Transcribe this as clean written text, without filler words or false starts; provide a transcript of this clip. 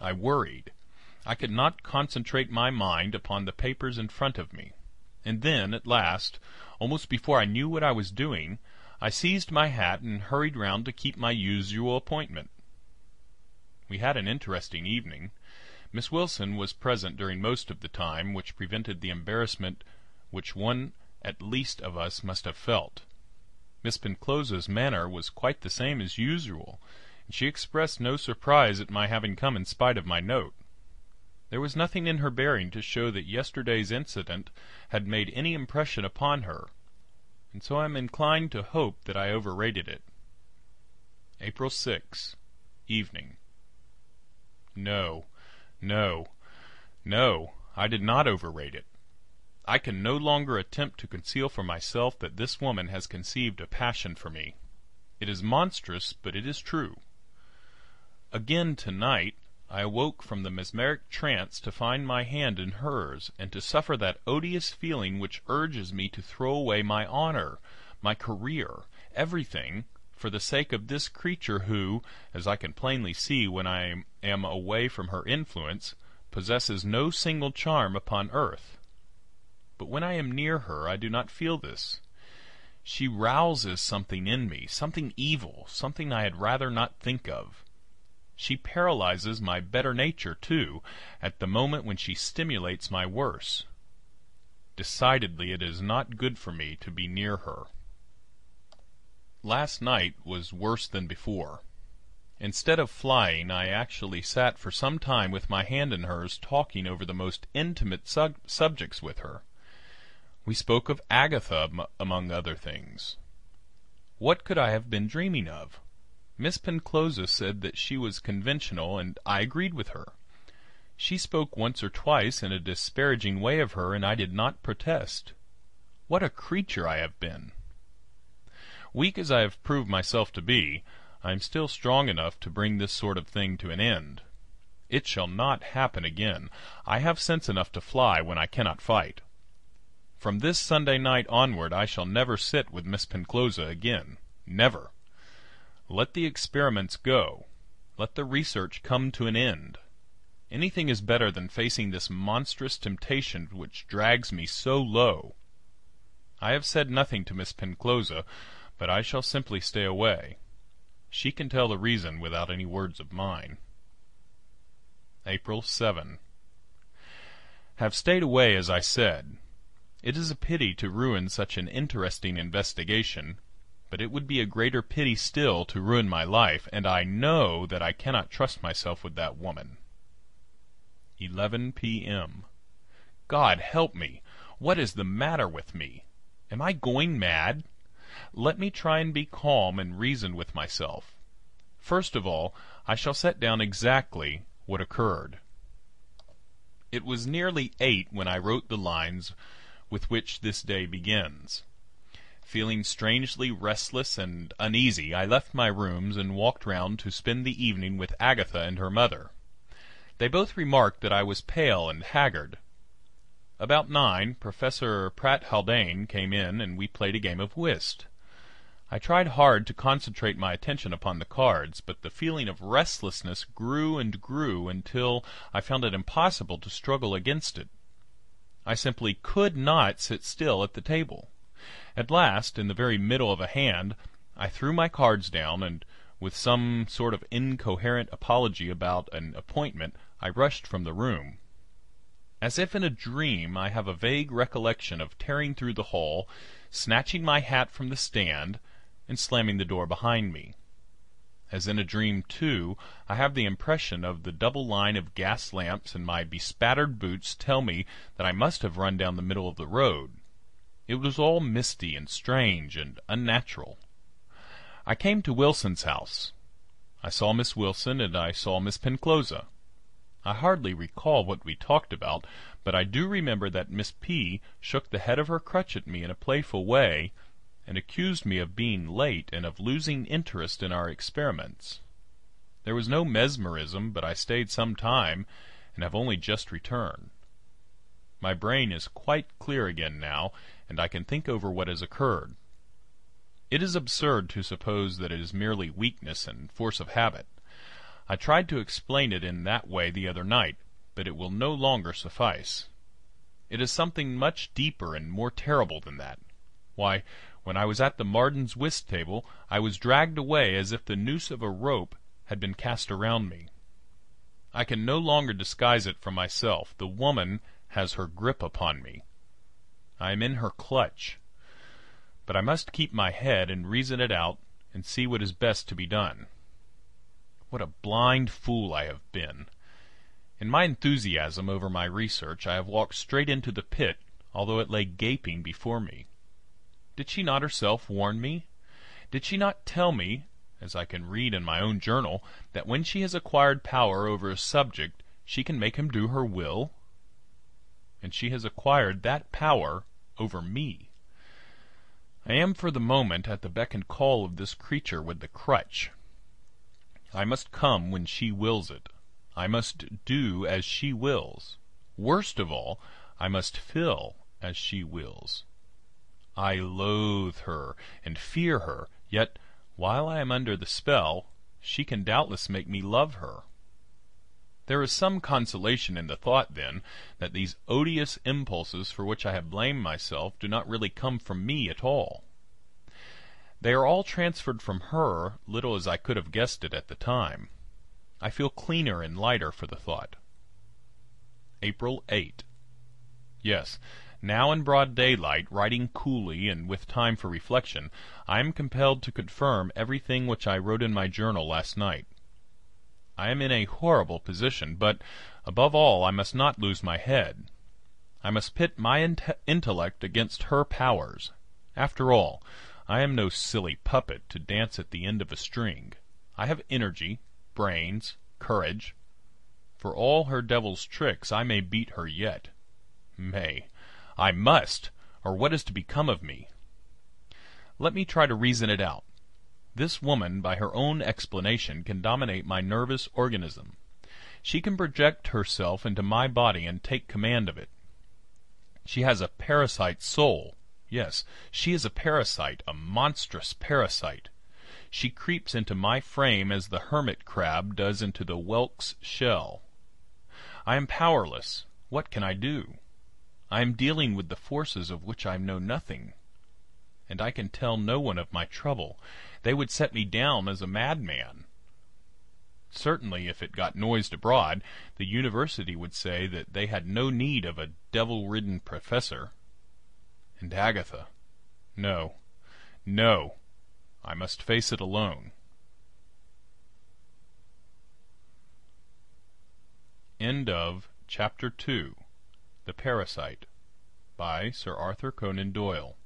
I worried. I could not concentrate my mind upon the papers in front of me. And then, at last, almost before I knew what I was doing, I seized my hat and hurried round to keep my usual appointment. We had an interesting evening. Miss Wilson was present during most of the time, which prevented the embarrassment which one at least of us must have felt. Miss Penclosa's manner was quite the same as usual, and she expressed no surprise at my having come in spite of my note. There was nothing in her bearing to show that yesterday's incident had made any impression upon her, and so I am inclined to hope that I overrated it. April 6, evening. No, I did not overrate it. I can no longer attempt to conceal from myself that this woman has conceived a passion for me. It is monstrous, but it is true. Again tonight I awoke from the mesmeric trance to find my hand in hers, and to suffer that odious feeling which urges me to throw away my honor, my career, everything, for the sake of this creature who, as I can plainly see when I am away from her influence, possesses no single charm upon earth. But when I am near her I do not feel this. She rouses something in me, something evil, something I had rather not think of. She paralyzes my better nature, too, at the moment when she stimulates my worse. Decidedly it is not good for me to be near her. Last night was worse than before. Instead of flying, I actually sat for some time with my hand in hers, talking over the most intimate subjects with her. We spoke of Agatha, among other things. What could I have been dreaming of? Miss Penclosa said that she was conventional, and I agreed with her. She spoke once or twice in a disparaging way of her, and I did not protest. What a creature I have been! Weak as I have proved myself to be, I am still strong enough to bring this sort of thing to an end. It shall not happen again. I have sense enough to fly when I cannot fight. From this Sunday night onward I shall never sit with Miss Penclosa again. Never. Let the experiments go. Let the research come to an end. Anything is better than facing this monstrous temptation which drags me so low. I have said nothing to Miss Penclosa, but I shall simply stay away. She can tell the reason without any words of mine. April 7. Have stayed away, as I said. It is a pity to ruin such an interesting investigation, but it would be a greater pity still to ruin my life, and I know that I cannot trust myself with that woman. 11 p.m. God help me! What is the matter with me? Am I going mad? Let me try and be calm and reason with myself. First of all, I shall set down exactly what occurred. It was nearly 8 when I wrote the lines with which this day begins. Feeling strangely restless and uneasy, I left my rooms and walked round to spend the evening with Agatha and her mother. They both remarked that I was pale and haggard. About 9, Professor Pratt-Haldane came in, and we played a game of whist. I tried hard to concentrate my attention upon the cards, but the feeling of restlessness grew and grew until I found it impossible to struggle against it. I simply could not sit still at the table. At last, in the very middle of a hand, I threw my cards down, and with some sort of incoherent apology about an appointment, I rushed from the room. As if in a dream, I have a vague recollection of tearing through the hall, snatching my hat from the stand, and slamming the door behind me. As in a dream, too, I have the impression of the double line of gas lamps, and my bespattered boots tell me that I must have run down the middle of the road. It was all misty and strange and unnatural. I came to Wilson's house. I saw Miss Wilson, and I saw Miss Penclosa. I hardly recall what we talked about, but I do remember that Miss P. shook the head of her crutch at me in a playful way, and accused me of being late and of losing interest in our experiments. There was no mesmerism, but I stayed some time, and have only just returned. My brain is quite clear again now, and I can think over what has occurred. It is absurd to suppose that it is merely weakness and force of habit. I tried to explain it in that way the other night, but it will no longer suffice. It is something much deeper and more terrible than that. Why, when I was at the Mardens' whist table, I was dragged away as if the noose of a rope had been cast around me. I can no longer disguise it from myself. The woman has her grip upon me. I am in her clutch. But I must keep my head and reason it out and see what is best to be done. What a blind fool I have been! In my enthusiasm over my research I have walked straight into the pit, although it lay gaping before me. Did she not herself warn me? Did she not tell me, as I can read in my own journal, that when she has acquired power over a subject she can make him do her will? And she has acquired that power over me. I am for the moment at the beck and call of this creature with the crutch. I must come when she wills it. I must do as she wills. Worst of all, I must fill as she wills. I loathe her and fear her, yet while I am under the spell, she can doubtless make me love her. There is some consolation in the thought, then, that these odious impulses for which I have blamed myself do not really come from me at all. They are all transferred from her, little as I could have guessed it at the time. I feel cleaner and lighter for the thought. April 8. Yes, now in broad daylight, writing coolly and with time for reflection, I am compelled to confirm everything which I wrote in my journal last night. I am in a horrible position, but above all I must not lose my head. I must pit my intellect against her powers. After all, I am no silly puppet to dance at the end of a string. I have energy, brains, courage. For all her devil's tricks I may beat her yet. I must, or what is to become of me? Let me try to reason it out. This woman, by her own explanation, can dominate my nervous organism. She can project herself into my body and take command of it. She has a parasite soul. Yes, she is a parasite, a monstrous parasite. She creeps into my frame as the hermit crab does into the whelk's shell. I am powerless. What can I do? I am dealing with the forces of which I know nothing. And I can tell no one of my trouble. They would set me down as a madman. Certainly, if it got noised abroad, the university would say that they had no need of a devil-ridden professor. And Agatha. No, no, I must face it alone. End of Chapter 2. The Parasite, by Sir Arthur Conan Doyle.